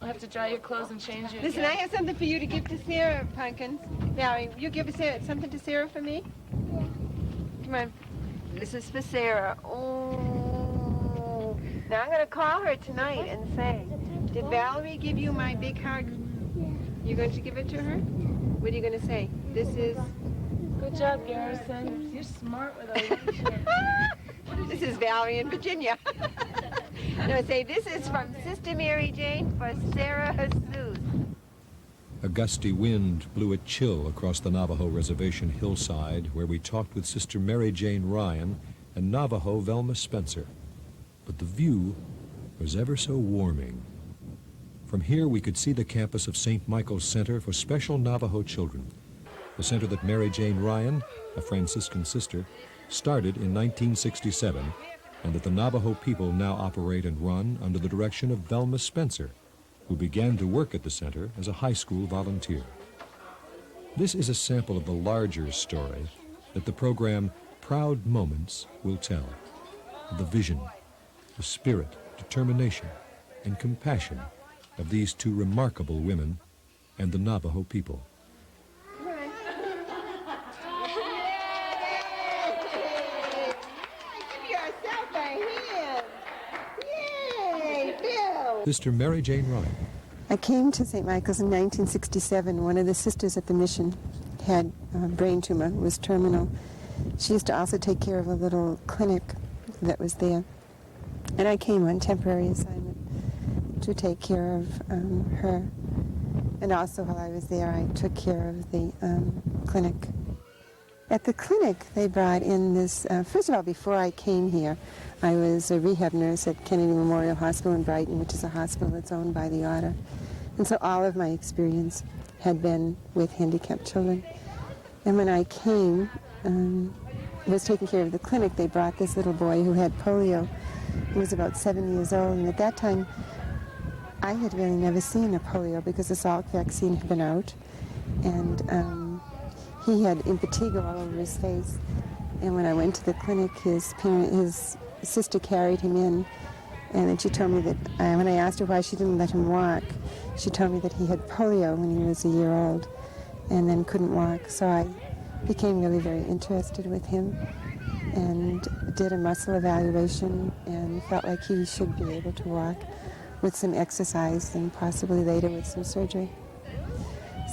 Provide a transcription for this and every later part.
I'll have to dry your clothes and change you. Listen, I have something for you to give to Sarah, Pumpkins. Valerie, you give something to Sarah for me? Yeah. Come on. This is for Sarah. Oh. Now I'm going to call her tonight and say, did Valerie give you my big hug? Yeah. You're going to give it to her? What are you going to say? This is... Good job, Garrison. You're smart with a wheelchair. This is Valerie in Virginia. No, say, this is from Sister Mary Jane for Sarah Jesus. A gusty wind blew a chill across the Navajo reservation hillside where we talked with Sister Mary Jane Ryan and Navajo Velma Spencer. But the view was ever so warming. From here we could see the campus of St. Michael's Center for Special Navajo Children, the center that Mary Jane Ryan, a Franciscan sister, started in 1967, and that the Navajo people now operate and run under the direction of Velma Spencer, who began to work at the center as a high school volunteer. This is a sample of the larger story that the program Proud Moments will tell, of the vision, the spirit, determination, and compassion of these two remarkable women and the Navajo people. Sister Mary Jane Ryan. I came to St. Michael's in 1967. One of the sisters at the mission had a brain tumor, was terminal. She used to also take care of a little clinic that was there. And I came on temporary assignment to take care of her. And also while I was there, I took care of the clinic. At the clinic, they brought in this, first of all, before I came here, I was a rehab nurse at Kennedy Memorial Hospital in Brighton, which is a hospital that's owned by the Order. And so all of my experience had been with handicapped children. And when I came, was taking care of the clinic, they brought this little boy who had polio. He was about 7 years old, and at that time, I had really never seen a polio because the Salk vaccine had been out. And he had impetigo all over his face. And when I went to the clinic, his sister carried him in, and then she told me that when I asked her why she didn't let him walk, she told me that he had polio when he was a year old and then couldn't walk. So I became really very interested with him and did a muscle evaluation and felt like he should be able to walk with some exercise and possibly later with some surgery.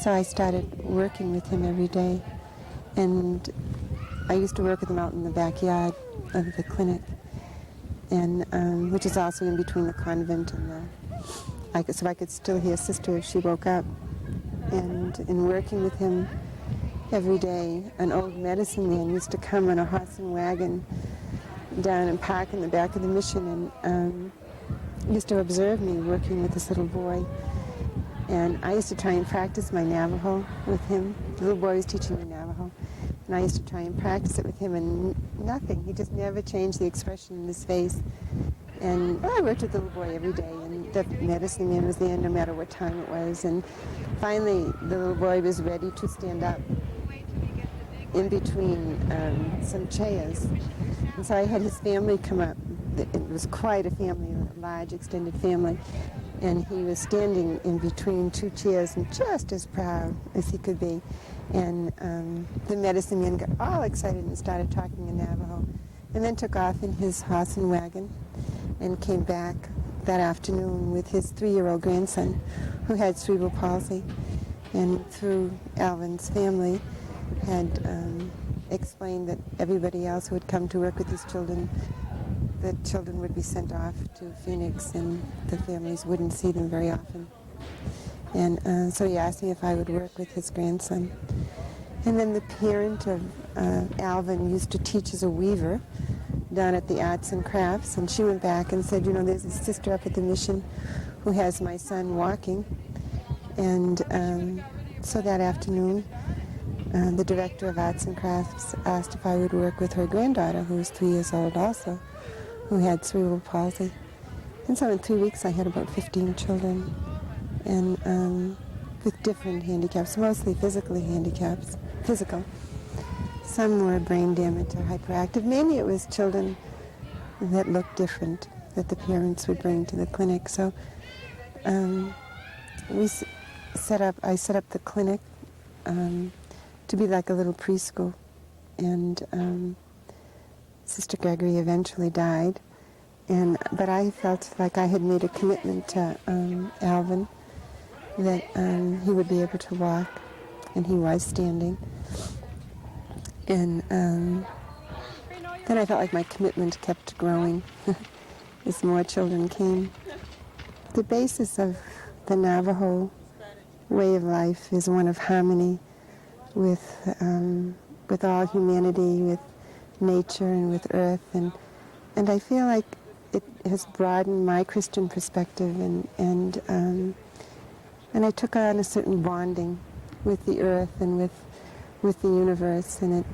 So I started working with him every day, and I used to work with him out in the backyard of the clinic, and which is also in between the convent and so I could still hear Sister if she woke up. And in working with him every day, an old medicine man used to come on a horse and wagon down and park in the back of the mission, and used to observe me working with this little boy. And I used to try and practice my Navajo with him. The little boy was teaching me Navajo. And I used to try and practice it with him, and nothing. He just never changed the expression in his face. And I worked with the little boy every day, and the medicine man was there no matter what time it was. And finally, the little boy was ready to stand up in between some chairs. And so I had his family come up. It was quite a family, a large extended family. And he was standing in between two chairs and just as proud as he could be. And the medicine man got all excited and started talking in Navajo, and then took off in his horse and wagon and came back that afternoon with his 3-year-old grandson who had cerebral palsy, and through Alvin's family had explained that everybody else who had come to work with these children, the children would be sent off to Phoenix and the families wouldn't see them very often. And so he asked me if I would work with his grandson. And then the parent of Alvin used to teach as a weaver down at the Arts and Crafts, and she went back and said, you know, there's a sister up at the mission who has my son walking. And so that afternoon, the director of Arts and Crafts asked if I would work with her granddaughter, who was 3 years old also, who had cerebral palsy. And so in 3 weeks I had about 15 children, and with different handicaps, mostly physical. Some were brain damaged or hyperactive. Mainly it was children that looked different that the parents would bring to the clinic. So I set up the clinic to be like a little preschool, and Sister Gregory eventually died, but I felt like I had made a commitment to Alvin that he would be able to walk, and he was standing, and then I felt like my commitment kept growing as more children came. The basis of the Navajo way of life is one of harmony with all humanity, with nature and with earth, and I feel like it has broadened my Christian perspective, and I took on a certain bonding with the earth and with the universe, and it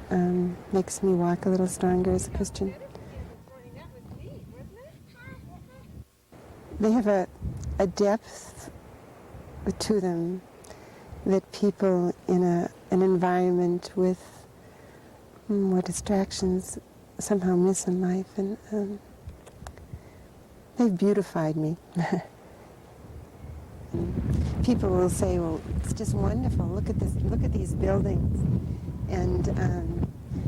makes me walk a little stronger as a Christian. They have a depth to them that people in an environment with more distractions somehow miss in life, and they've beautified me. People will say, "Well, it's just wonderful. Look at this. Look at these buildings," and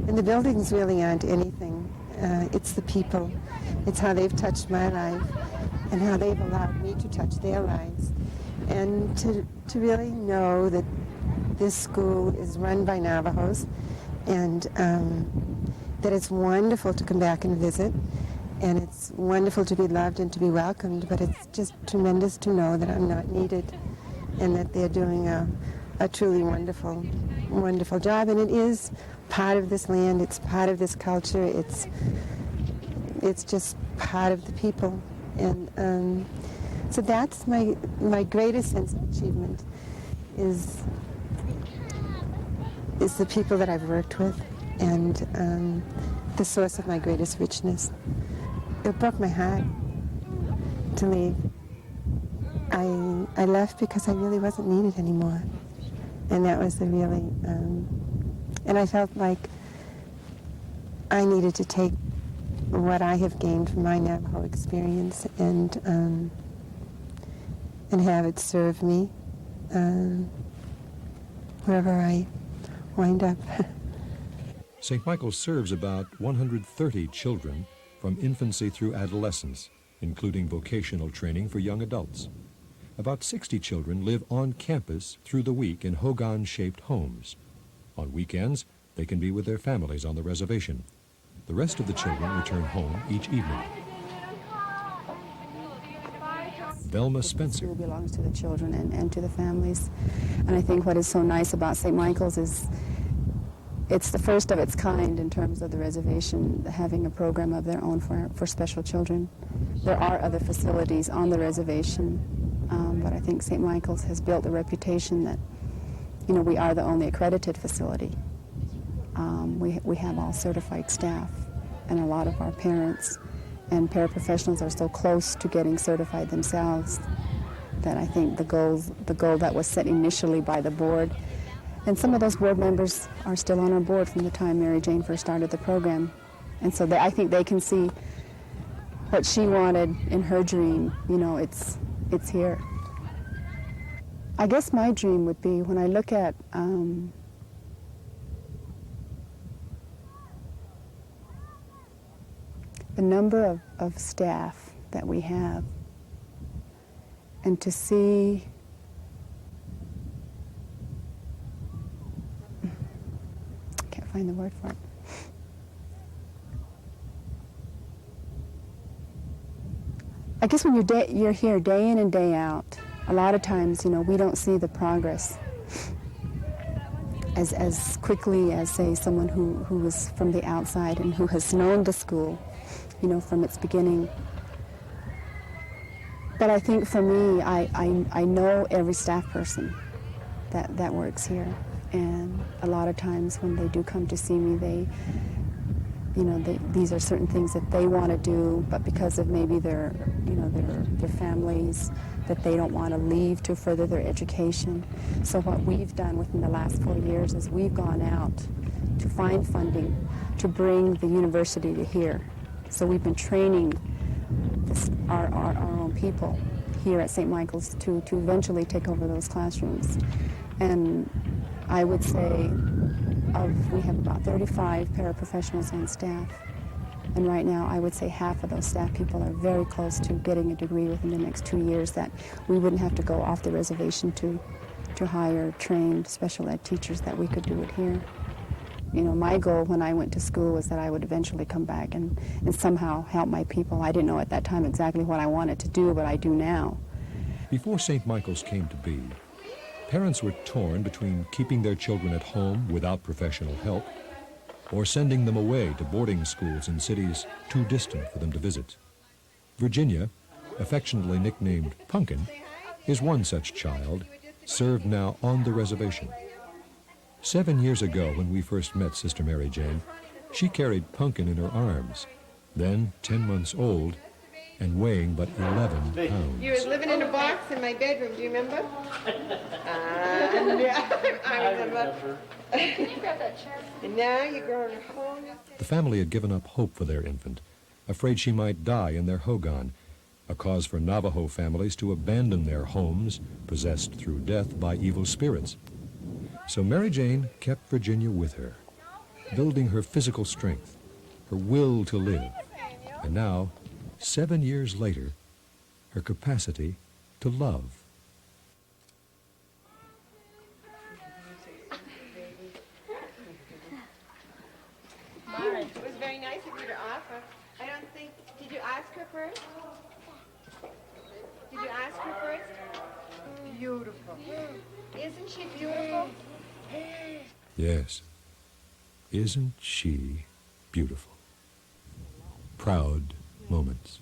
the buildings really aren't anything. It's the people. It's how they've touched my life, and how they've allowed me to touch their lives, and to really know that this school is run by Navajos, and that it's wonderful to come back and visit, and it's wonderful to be loved and to be welcomed, but it's just tremendous to know that I'm not needed, and that they're doing a truly wonderful, wonderful job. And it is part of this land, it's part of this culture, it's just part of the people. And so that's my greatest sense of achievement is the people that I've worked with, and the source of my greatest richness. It broke my heart to leave. I left because I really wasn't needed anymore, and that was the really, and I felt like I needed to take what I have gained from my Navajo experience and have it serve me wherever I wind up. St. Michael's serves about 130 children from infancy through adolescence, including vocational training for young adults. About 60 children live on campus through the week in hogan-shaped homes. On weekends, they can be with their families on the reservation. The rest of the children return home each evening. Velma Spencer. It belongs to the children and to the families. And I think what is so nice about St. Michael's is it's the first of its kind in terms of the reservation having a program of their own for special children. There are other facilities on the reservation, but I think St. Michael's has built a reputation that, you know, we are the only accredited facility. We have all certified staff, and a lot of our parents and paraprofessionals are so close to getting certified themselves that I think the goal that was set initially by the board, and some of those board members are still on our board from the time Mary Jane first started the program, and so I think they can see what she wanted in her dream. You know, it's here. I guess my dream would be when I look at the number of staff that we have, and to see I can't find the word for it. I guess when you're here day in and day out, a lot of times, you know, we don't see the progress as quickly as, say, someone who was from the outside and who has known the school, you know, from its beginning. But I think for me, I know every staff person that works here, and a lot of times when they do come to see me, these are certain things that they want to do, but because of maybe their families, that they don't want to leave to further their education. So what we've done within the last 4 years is we've gone out to find funding to bring the university to here. So we've been training our own people. here at St. Michael's to eventually take over those classrooms. And I would say we have about 35 paraprofessionals on staff. And right now, I would say half of those staff people are very close to getting a degree within the next 2 years, that we wouldn't have to go off the reservation to hire trained special ed teachers, that we could do it here. You know, my goal when I went to school was that I would eventually come back and somehow help my people. I didn't know at that time exactly what I wanted to do, but I do now. Before St. Michael's came to be, parents were torn between keeping their children at home without professional help or sending them away to boarding schools in cities too distant for them to visit. Virginia, affectionately nicknamed Pumpkin, is one such child, served now on the reservation. 7 years ago, when we first met Sister Mary Jane, she carried Pumpkin in her arms, then 10 months old and weighing but 11 pounds. You was living in a box in my bedroom, do you remember? Yeah, I remember. Can you grab that chair? And now you're growing a whole new... The family had given up hope for their infant, afraid she might die in their hogan, a cause for Navajo families to abandon their homes, possessed through death by evil spirits. So Mary Jane kept Virginia with her, building her physical strength, her will to live, and now, 7 years later, her capacity to love. It was very nice of you to offer. I don't think... Did you ask her first? Did you ask her first? Beautiful. Isn't she beautiful? Yes, isn't she beautiful? Proud moments.